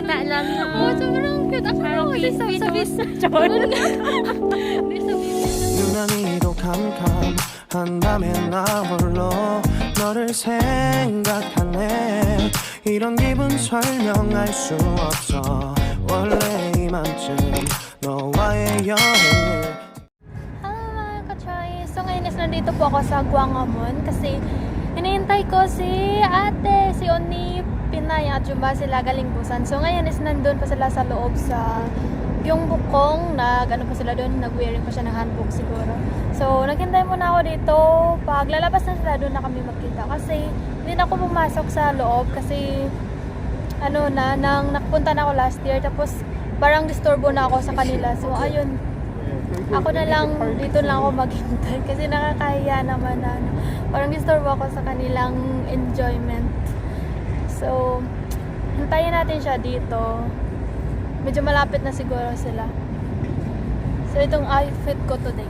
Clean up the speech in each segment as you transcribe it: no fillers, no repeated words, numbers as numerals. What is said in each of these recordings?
bata lang. Oh, sobrang cute. Ako Parang kasi sa Filipino. 유난히도 캄캄한 밤에 나 홀로 너를 생각하네 이런 기분 설명할 수 없어 원래 이맘쯤 너와의 여행을 Hello mga ka-Choy! So ngayon is nandito po ako sa Guangamon kasi hinihintay ko si ate, si Oni, Pinay at Jumba sila galing Busan. So ngayon is nandun pa sila sa loob sa yung bukong, nag-ano pa sila doon, nag-wearing pa siya ng handbook siguro. So naghintay muna ako dito, pag lalabas na sila doon na kami magkita kasi hindi na ako pumasok sa loob kasi ano na, nang nakapunta na ako last year tapos parang disturbo na ako sa kanila. So ayun, ako na lang, dito lang ako maghintay kasi nakakahiya naman na parang disturbo ako sa kanilang enjoyment. So, hintayin natin siya dito. Medyo malapit na siguro sila. So, itong outfit ko today.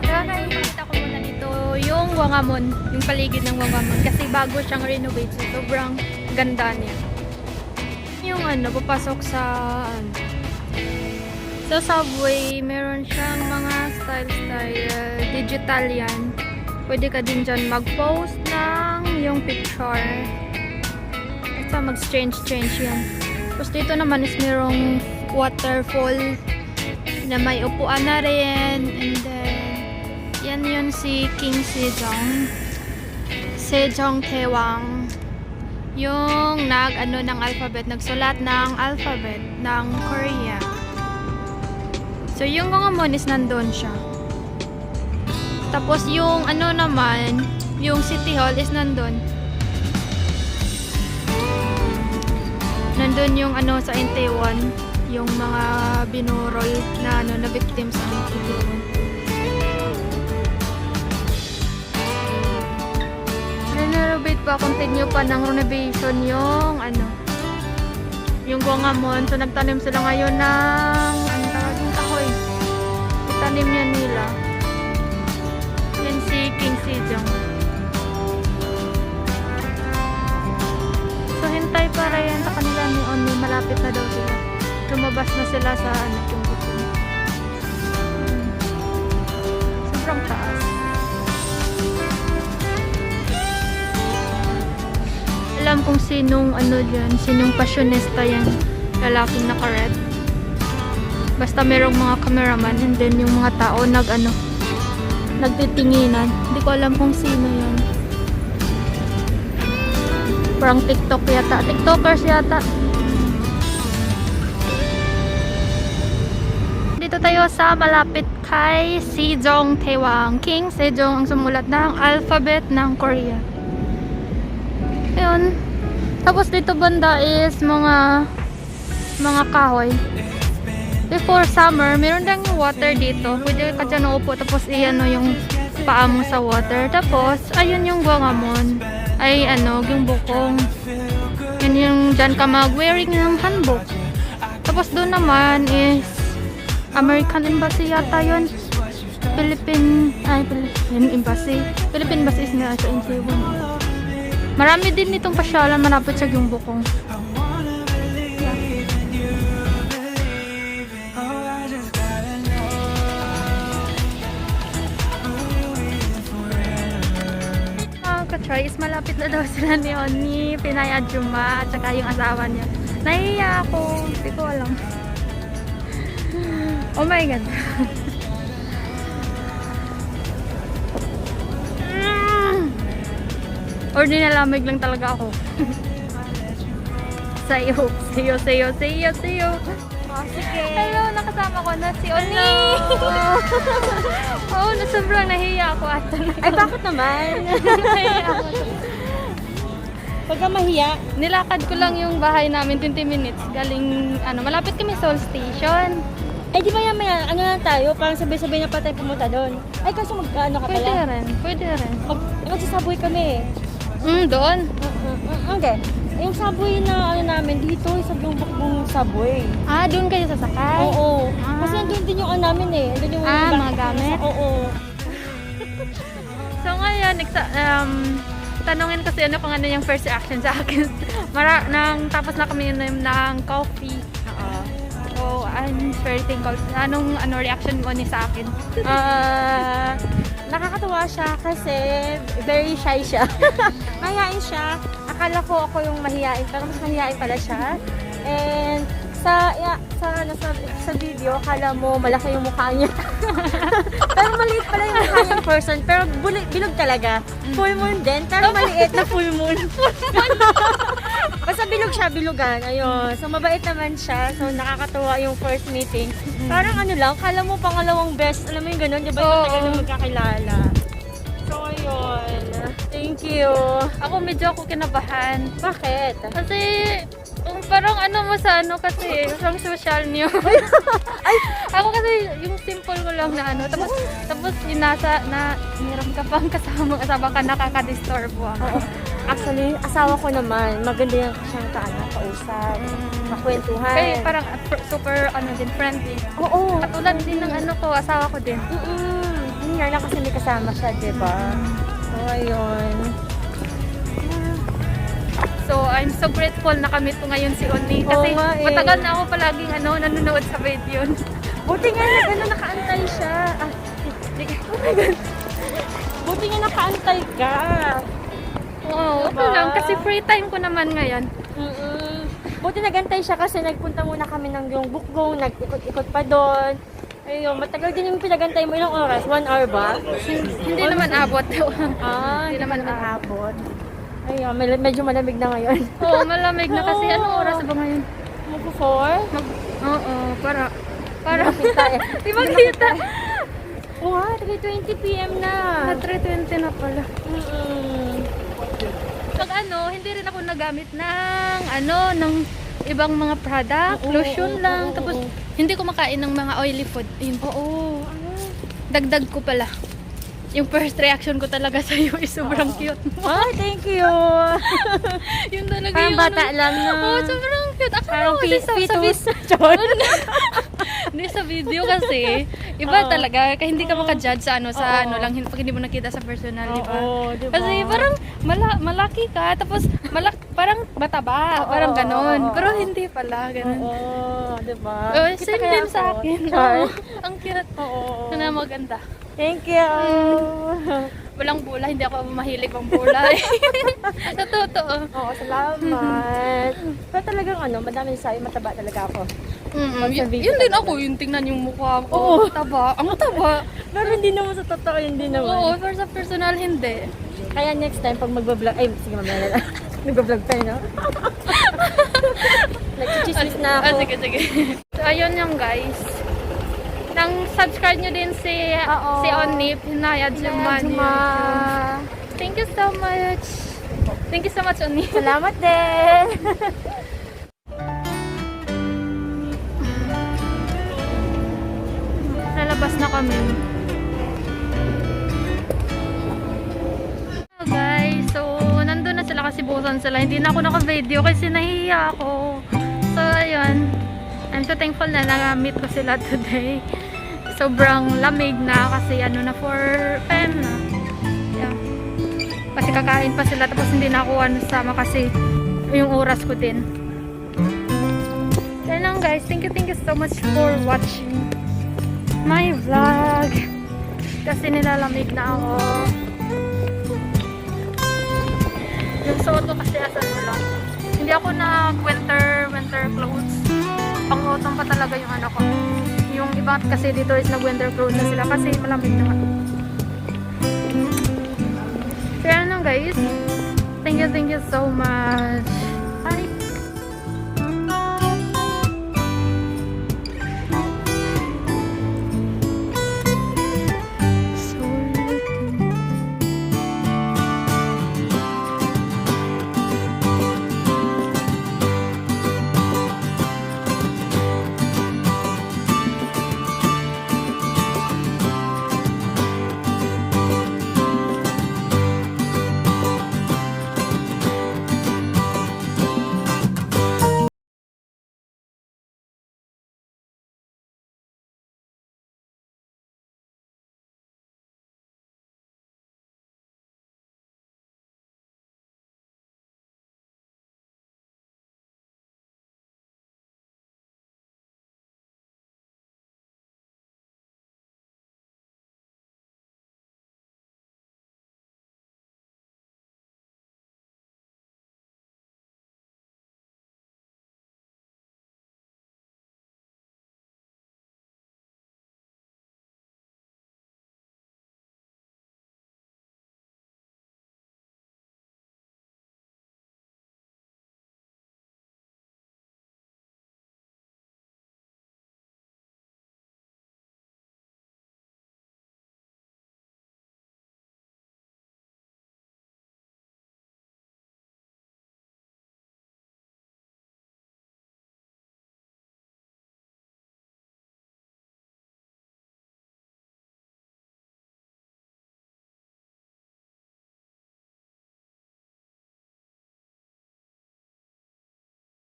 Nakakita ko muna dito yung Guangamon, yung paligid ng Guangamon kasi bago siyang renovate. So, sobrang ganda niya. Yung ano, papasok sa subway, meron siyang mga style, digital yan. Pwede ka din dyan mag-post ng yung picture. Basta mag-change yan. Tapos dito naman is merong waterfall na may upuan na rin. And then, yan yun si King Sejong Tewang. Yung nagsulat ng alphabet ng Korea. So, yung Guangamon is nandun siya. Tapos, yung ano naman, yung City Hall is nandun. Nandun yung ano sa Itaewon, yung mga binurol na ano na victims sa Itaewon. Renovate pa, continue pa ng renovation yung ano, yung Guangamon. So nagtanim sila ngayon ng tawaging kahoy. Itanim yan nila. Yan si King Sejong. So hintay para yan sa kanila ni Oni, malapit na daw sila. Lumabas na sila sa ano, yung bukong. Sobrang taas. Alam kung sinong ano dyan, sinong passionista yan, lalaking naka-red. Basta merong mga cameraman and then yung mga tao nagtitinginan. Hindi ko alam kung sino yan. Parang TikTok yata. TikTokers yata. Dito tayo sa malapit kay Sejong Tewang. King Sejong ang sumulat ng alphabet ng Korea. Ayun. Tapos dito banda is mga kahoy. Before summer, meron dang water dito. Pwede ka dyan uupo tapos iyan yung paa mo sa water. Tapos, ayun yung Guangamon. Ay yung bukong. Yan yung dyan ka mag-wearing ng handbook. Tapos doon naman is American Embassy yata yun. Philippine Embassy. Philippine Embassy is nga sa Itaewon. Marami din itong pasyalan, malapit sa yung bukong. Ka-try is malapit na daw sila ni Oni, Pinay at Juma at saka yung asawa niya. Nahiya ako, hindi ko alam. Oh my god. Or nilalamig lang talaga ako. Sayo. sige. Hello, nakasama ko na si Oni. Oo, na sobrang nahiya ako ata. Ay, bakit naman? Nahiya ako. Pagka mahiya. Nilakad ko lang yung bahay namin 20 minutes. Galing, malapit kami Seoul Station. Ay, di ba yan, ano na tayo? Parang sabay-sabay na pa tayo pumunta doon. Ay, kaso magkaano ka Pwede pala? rin, pwede rin. Magsasaboy kami. Doon. Okay. Yung saboy na namin dito, isa yung bukbong saboy. Ah, doon kayo sasakay? Oo. Ah. Kasi nandun din yung namin eh. Nandun yung Mga gamit? Oo. So ngayon, tanungin kasi kung ano yung first reaction sa akin. Tapos na kami inom ng coffee. So, I'm very thankful. Anong reaction mo ni sa akin? Nakakatuwa siya kasi very shy siya. Mahihain siya. Akala ko ako yung mahihain, pero mas mahihain pala siya. And sa video, akala mo malaki yung mukha niya. Pero maliit pala yung mukha niya in person. Pero bilog talaga. Full moon din, pero maliit na full moon. Basta bilog siya, bilugan. Ayun. So, mabait naman siya. So, nakakatuwa yung first meeting. Parang kala mo pangalawang best. Alam mo yung ganun, di ba? Yung tagal na magkakilala. So, ayun. Thank you. Ako medyo kinabahan. Bakit? Kasi, parang kasi, parang social news. Ako kasi, yung simple ko lang na tapos yung meron ka pang kasama ka nakaka-disturb ako. Actually, asawa ko naman, maganda yung siyang kausap, makwentuhan. Kaya parang super, din, friendly. Oo. Katulad din ng asawa ko din. Yun nga lang kasi may kasama siya, di ba? So, ayun. So, I'm so grateful na kamit ko ngayon si Oni. Kasi Oo nga eh. matagal na ako palaging nanonood sa video. Buti nga nakaantay siya. Oh my God. Buti nga nakaantay ka. Oo, okay lang. Kasi free time ko naman ngayon. Buti nagantay siya kasi nagpunta muna kami ng yung bukbong, nag-ikot-ikot pa doon. Ayun, matagal din yung pinagantay mo. Ilang oras? 1 hour ba? Hindi naman abot. Hindi naman abot. Ayun, medyo malamig na ngayon. Oo, malamig na kasi. Anong oras ba ngayon? Mag-4? Oo, para. Kita eh. Di ba kita? Oo nga, 3:20 PM na. 3:20 na pala. Pag hindi rin ako nagamit ng ibang mga product, lotion lang. Tapos, hindi ko makain ng mga oily food. Yun. Oo. Dagdag ko pala. Yung first reaction ko talaga sa'yo is sobrang cute mo. Ay, thank you. Yun talaga Parang yung bata lang na. Oo, sobrang cute. Parang fetus. Hindi sa video kasi, iba talaga. Kaya hindi ka makajudge sa lang, pag hindi mo nakita sa personal, di ba? Oo, diba? Kasi parang malaki ka, tapos parang mataba, parang ganon. Pero hindi pala, ganon. Oo, diba? Same din sa akin. Char. Ang cute. Oo. Na maganda. Thank you. Walang bula, hindi ako mahilig ang bula. Sa totoo. Oo, salamat. Pero talagang madami sa'yo, mataba talaga ako. Yun din ako, yung tingnan yung mukha ko. Oo. Taba. Ang taba. Pero hindi naman sa totoo, hindi naman. Oo, pero sa personal, hindi. Kaya next time, pag magbablog, ay, sige mamaya na lang. Nagbablog tayo, no? Nagchichismis na ako. Sige. So, ayun yung guys. Subscribe nyo din si Oni, Pinaya Juma. Thank you so much. Thank you so much, Oni. Salamat din. Lalabas na kami. Hello guys, so nandun na sila kasi busan sila. Hindi na ako naka-video kasi nahihiya ako. So ayun, I'm so thankful na na-meet ko sila today. Sobrang lamig na kasi na 4 PM na. Yeah. Kasi kakain pa sila tapos hindi na ako sama kasi yung oras ko din. Yan lang guys, thank you so much for watching my vlog. Kasi nilalamig na ako. Yung suot ko kasi asan mo lang. Hindi ako na winter clothes. Pang-autumn pa talaga yung ko. Yung iba kasi dito is nag-winter clothes na sila kasi malamig na nga. So yan lang guys. Thank you so much.